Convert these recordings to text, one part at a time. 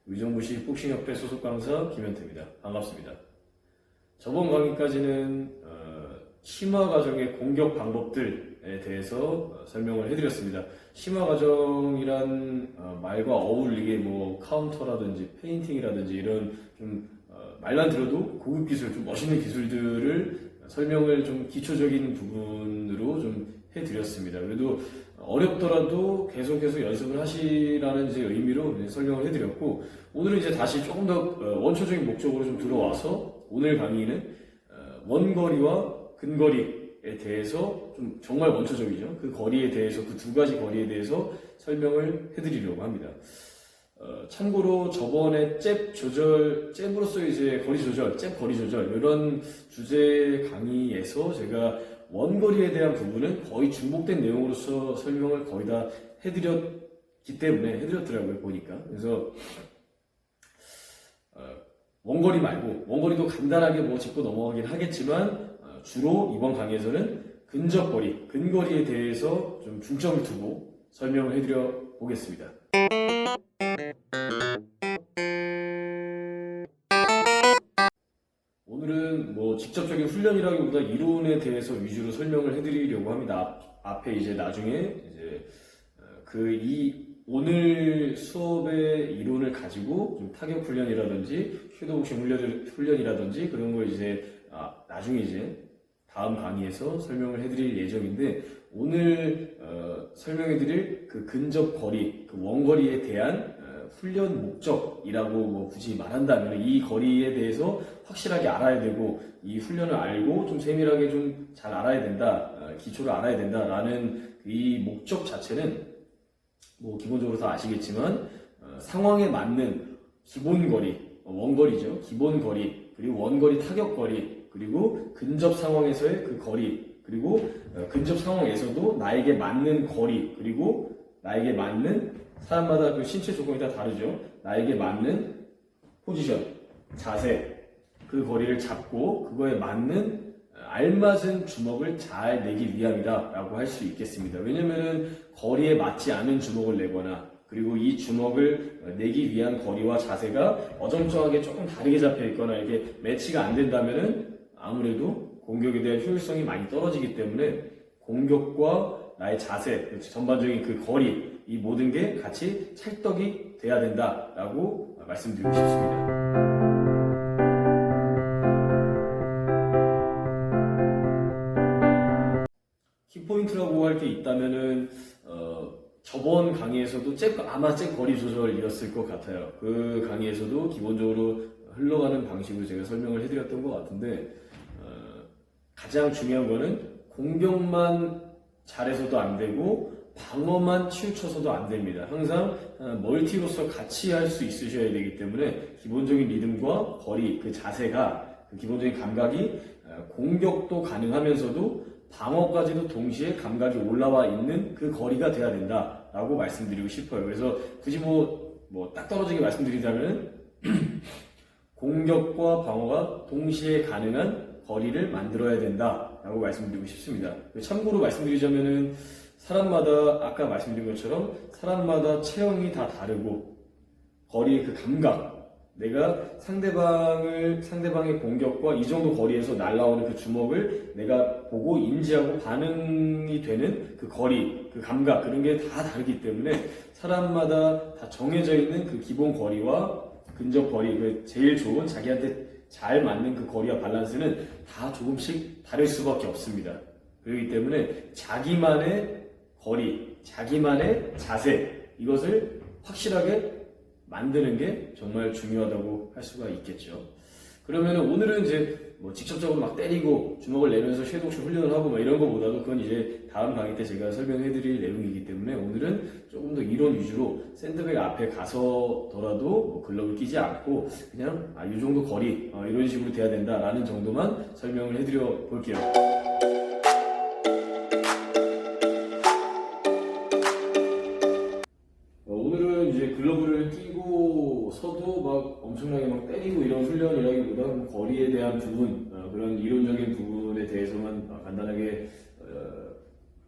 의정부시 복싱협회 소속 강사 김현태입니다. 반갑습니다. 저번 강의까지는 심화 과정의 공격 방법들에 대해서 설명을 해드렸습니다. 심화 과정이란 말과 어울리게 뭐 카운터라든지 페인팅이라든지 이런 좀 말만 들어도 고급 기술, 좀 멋있는 기술들을 설명을 좀 기초적인 부분으로 좀 해드렸습니다. 그래도 어렵더라도 계속해서 연습을 하시라는 이제 의미로 이제 설명을 해드렸고, 오늘은 이제 다시 조금 더 원초적인 목적으로 좀 들어와서 오늘 강의는 원거리와 근거리에 대해서 좀 정말 원초적이죠. 그 거리에 대해서, 그 두 가지 거리에 대해서 설명을 해드리려고 합니다. 참고로 저번에 잽으로서 이제 거리 조절, 잽 거리 조절 이런 주제 강의에서 제가 원거리에 대한 부분은 거의 중복된 내용으로서 설명을 거의 다 해드렸더라고요, 보니까. 그래서 원거리 말고, 원거리도 간단하게 뭐 짚고 넘어가긴 하겠지만 주로 이번 강의에서는 근접거리, 근거리에 대해서 좀 중점을 두고 설명을 해드려 보겠습니다. 오늘은 뭐 직접적인 훈련이라기보다 이론에 대해서 위주로 설명을 해드리려고 합니다. 앞에 이제 나중에 이제 오늘 수업의 이론을 가지고 좀 타격 훈련이라든지 슈도복싱 훈련이라든지 그런 걸 이제 나중에 이제 다음 강의에서 설명을 해드릴 예정인데, 오늘 설명해드릴 그 근접 거리, 그 원거리에 대한 훈련 목적이라고 뭐 굳이 말한다면 이 거리에 대해서 확실하게 알아야 되고, 이 훈련을 알고 좀 세밀하게 좀 잘 알아야 된다, 기초를 알아야 된다라는 이 목적 자체는 뭐 기본적으로 다 아시겠지만 상황에 맞는 기본 거리, 원거리죠. 기본 거리, 그리고 원거리 타격 거리, 그리고 근접 상황에서의 그 거리, 그리고 근접 상황에서도 나에게 맞는 거리, 그리고 나에게 맞는, 사람마다 그 신체 조건이 다 다르죠. 나에게 맞는 포지션, 자세, 그 거리를 잡고 그거에 맞는 알맞은 주먹을 잘 내기 위함이다라고 할 수 있겠습니다. 왜냐면은 거리에 맞지 않은 주먹을 내거나, 그리고 이 주먹을 내기 위한 거리와 자세가 어정쩡하게 조금 다르게 잡혀 있거나 이렇게 매치가 안 된다면은 아무래도 공격에 대한 효율성이 많이 떨어지기 때문에 공격과 나의 자세, 전반적인 그 거리, 이 모든 게 같이 찰떡이 돼야 된다라고 말씀드리고 싶습니다. 키포인트라고 할 게 있다면은 저번 강의에서도 아마 잽 거리 조절이었을 것 같아요. 그 강의에서도 기본적으로 흘러가는 방식으로 제가 설명을 해드렸던 것 같은데, 가장 중요한 거는 공격만 잘해서도 안 되고 방어만 치우쳐서도 안 됩니다. 항상 멀티로서 같이 할 수 있으셔야 되기 때문에 기본적인 리듬과 거리, 그 자세가, 그 기본적인 감각이 공격도 가능하면서도 방어까지도 동시에 감각이 올라와 있는 그 거리가 돼야 된다라고 말씀드리고 싶어요. 그래서 굳이 딱 떨어지게 말씀드리자면 공격과 방어가 동시에 가능한 거리를 만들어야 된다라고 말씀드리고 싶습니다. 참고로 말씀드리자면은 아까 말씀드린 것처럼 사람마다 체형이 다 다르고, 거리의 그 감각, 내가 상대방의 공격과 이 정도 거리에서 날아오는 그 주먹을 내가 보고 인지하고 반응이 되는 그 거리, 그 감각, 그런 게 다 다르기 때문에 사람마다 다 정해져 있는 그 기본 거리와 근접 거리, 그 제일 좋은 자기한테 잘 맞는 그 거리와 밸런스는 다 조금씩 다를 수밖에 없습니다. 그렇기 때문에 자기만의 거리, 자기만의 자세, 이것을 확실하게 만드는 게 정말 중요하다고 할 수가 있겠죠. 그러면 오늘은 이제 직접적으로 막 때리고 주먹을 내면서 섀도우쇼 훈련을 하고 이런 거보다도 그건 이제 다음 강의 때 제가 설명해 드릴 내용이기 때문에 오늘은 조금 더 이론 위주로 샌드백 앞에 가서더라도 글러브 끼지 않고 그냥 이 정도 거리, 이런 식으로 돼야 된다라는 정도만 설명을 해 드려 볼게요. 오늘은 이제 글러브를 끼고 서도 막 엄청나게 막 때리고 이런 훈련이라기보다 거리에 대한 부분, 그런 이론적인 부분에 대해서만 간단하게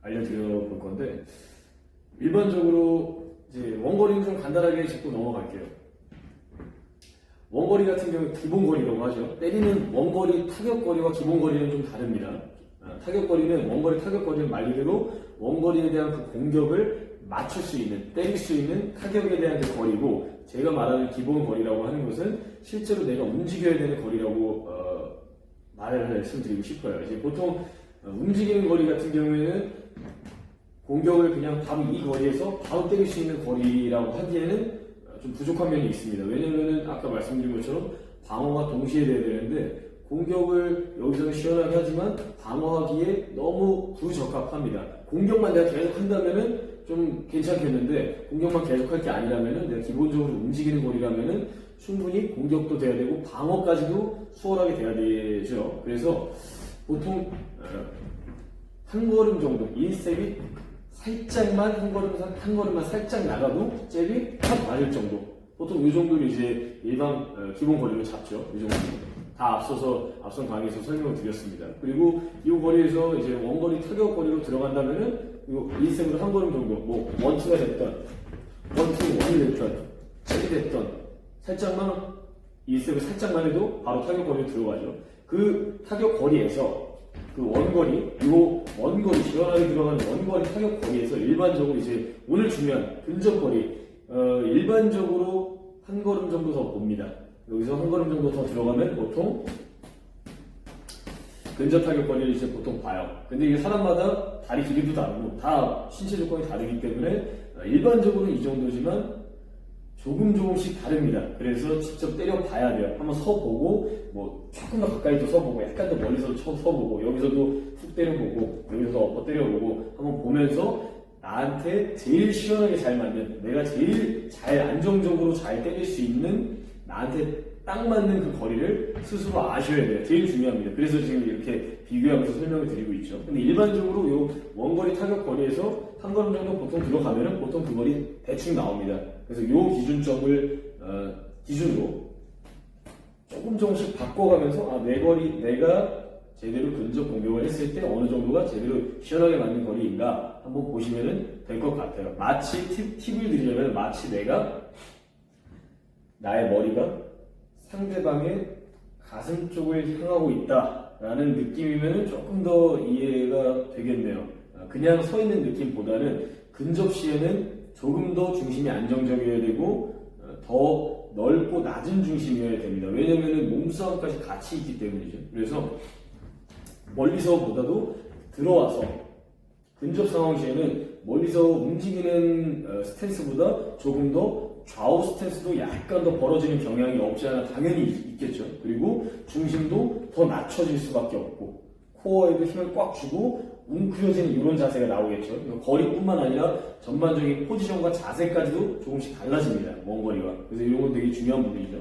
알려드려 볼 건데, 일반적으로 이제 원거리는 좀 간단하게 짚고 넘어갈게요. 원거리 같은 경우는 기본거리라고 하죠. 때리는 원거리 타격거리와 기본거리는 좀 다릅니다. 타격거리는 원거리 타격거리는 말 그대로 원거리에 대한 그 공격을 맞출 수 있는, 때릴 수 있는 타격에 대한 그 거리고, 제가 말하는 기본거리라고 하는 것은 실제로 내가 움직여야 되는 거리라고 말씀드리고 싶어요. 이제 보통 움직이는 거리 같은 경우에는 공격을 그냥 바로 이 거리에서 바로 때릴 수 있는 거리라고 하기에는 좀 부족한 면이 있습니다. 왜냐면은 아까 말씀드린 것처럼 방어가 동시에 돼야 되는데, 공격을 여기서는 시원하게 하지만 방어하기에 너무 부적합합니다. 공격만 내가 계속 한다면은 좀 괜찮겠는데, 공격만 계속 할 게 아니라면은, 내가 기본적으로 움직이는 거리라면은 충분히 공격도 돼야 되고 방어까지도 수월하게 돼야 되죠. 그래서 보통 한 걸음 정도, 1스텝이 살짝만 한 걸음만 살짝 나가도 잽이 탁 맞을 정도. 보통 이 정도는 이제 일반 기본 거리로 잡죠. 이 정도. 다 앞선 강의에서 설명을 드렸습니다. 그리고 이 거리에서 이제 원거리 타격 거리로 들어간다면은 이 1스텝으로 한 걸음 정도, 뭐 원투가 됐던, 원이 됐던, 잽이 됐던, 살짝만 1스텝을 살짝만 해도 바로 타격 거리로 들어가죠. 그 타격 거리에서 그 원거리, 시원하게 들어가는 원거리 타격 거리에서 일반적으로 이제 오늘 중요한 근접 거리, 일반적으로 한 걸음 정도 더 봅니다. 여기서 한 걸음 정도 더 들어가면 보통 근접 타격 거리를 이제 보통 봐요. 근데 이게 사람마다 다리 길이도 다르고 다 신체 조건이 다르기 때문에 일반적으로 이 정도지만 조금씩 다릅니다. 그래서 직접 때려 봐야 돼요. 한번 서보고, 뭐, 조금 더 가까이도 서보고, 약간 더 멀리서 서보고, 여기서도 훅 때려보고, 여기서도 엎어 때려보고, 한번 보면서 나한테 제일 시원하게 잘 맞는, 내가 제일 잘 안정적으로 잘 때릴 수 있는, 나한테 딱 맞는 그 거리를 스스로 아셔야 돼요. 제일 중요합니다. 그래서 지금 이렇게 비교하면서 설명을 드리고 있죠. 근데 일반적으로 요 원거리 타격 거리에서 한 걸음 정도 보통 들어가면은 보통 그 거리 대충 나옵니다. 그래서 요 기준점을 기준으로 조금씩 바꿔가면서 내 거리, 내가 제대로 근접 공격을 했을 때 어느 정도가 제대로 시원하게 맞는 거리인가 한번 보시면 될 것 같아요. 마치 팁을 드리려면 마치 내가 나의 머리가 상대방의 가슴 쪽을 향하고 있다라는 느낌이면 조금 더 이해가 되겠네요. 그냥 서 있는 느낌보다는 근접 시에는 조금 더 중심이 안정적이어야 되고 더 넓고 낮은 중심이어야 됩니다. 왜냐면은 몸싸움까지 같이 있기 때문이죠. 그래서 멀리서보다도 들어와서 근접 상황 시에는 멀리서 움직이는 스탠스보다 조금 더 좌우 스탠스도 약간 더 벌어지는 경향이 없지 않아 당연히 있겠죠. 그리고 중심도 더 낮춰질 수밖에 없고 코어에도 힘을 꽉 주고 웅크려지는 이런 자세가 나오겠죠. 거리뿐만 아니라 전반적인 포지션과 자세까지도 조금씩 달라집니다. 먼 거리가. 그래서 이런 건 되게 중요한 부분이죠.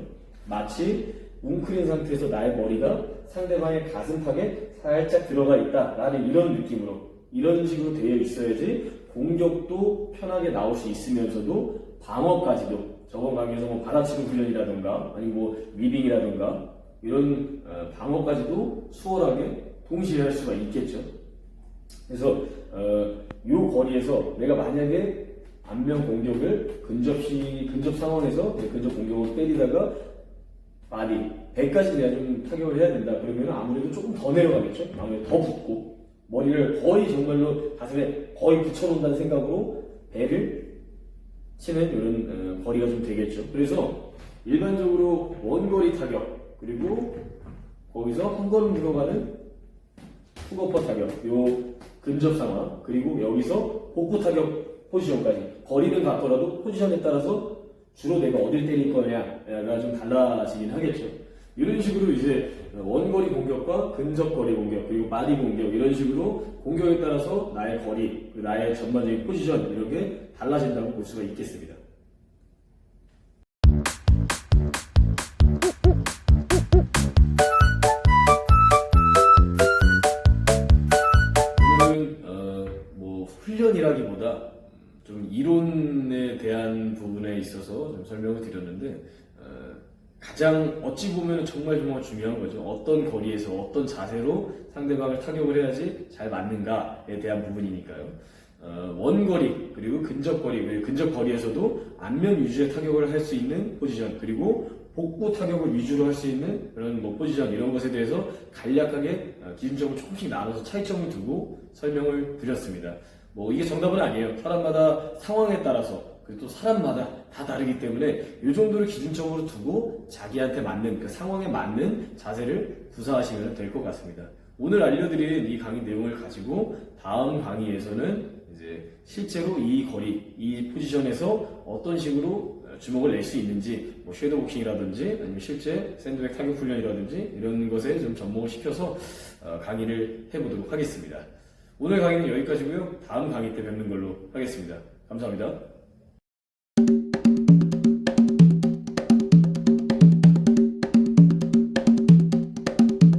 마치 웅크린 상태에서 나의 머리가 상대방의 가슴팍에 살짝 들어가 있다라는 이런 느낌으로 이런 식으로 되어 있어야지 공격도 편하게 나올 수 있으면서도 방어까지도 저번 강의에서 뭐 받아치는 훈련이라든가 아니면 뭐 리빙이라든가 이런 방어까지도 수월하게 동시에 할 수가 있겠죠. 그래서 이 거리에서 내가 만약에 안면 공격을 근접 상황에서 근접 공격을 때리다가 바디 배까지 내가 좀 타격을 해야 된다 그러면 아무래도 조금 더 내려가겠죠. 아무래도 더 붙고 머리를 거의 정말로 가슴에 거의 붙여놓는다는 생각으로 배를 치는 이런 거리가 좀 되겠죠. 그래서 일반적으로 원거리 타격 그리고 거기서 한 걸음 들어가는 훅어퍼 타격 요 근접 상황 그리고 여기서 복부 타격 포지션까지 거리는 같더라도 포지션에 따라서 주로 내가 어딜 때릴 거냐가 좀 달라지긴 하겠죠. 이런 식으로 이제 원거리 공격과 근접 거리 공격 그리고 바디 공격 이런 식으로 공격에 따라서 나의 거리, 나의 전반적인 포지션 이런 게 달라진다고 볼 수가 있겠습니다. 오늘은 뭐 훈련이라기보다 좀 이론에 대한 부분에 있어서 좀 설명을 드렸는데 가장 어찌 보면 정말 중요한 거죠. 어떤 거리에서 어떤 자세로 상대방을 타격을 해야지 잘 맞는가에 대한 부분이니까요. 원거리 그리고 근접거리 그리고 근접거리에서도 안면 위주의 타격을 할 수 있는 포지션 그리고 복부 타격을 위주로 할 수 있는 그런 뭐 포지션 이런 것에 대해서 간략하게 기준점을 조금씩 나눠서 차이점을 두고 설명을 드렸습니다. 뭐 이게 정답은 아니에요. 사람마다 상황에 따라서 그리고 또 사람마다 다 다르기 때문에 이 정도를 기준점으로 두고 자기한테 맞는 그 상황에 맞는 자세를 구사하시면 될 것 같습니다. 오늘 알려드린 이 강의 내용을 가지고 다음 강의에서는 이제 실제로 이 거리, 이 포지션에서 어떤 식으로 주먹을 낼 수 있는지, 뭐 섀도우 복싱이라든지 아니면 실제 샌드백 타격 훈련이라든지 이런 것에 좀 접목을 시켜서 강의를 해보도록 하겠습니다. 오늘 강의는 여기까지고요. 다음 강의 때 뵙는 걸로 하겠습니다. 감사합니다.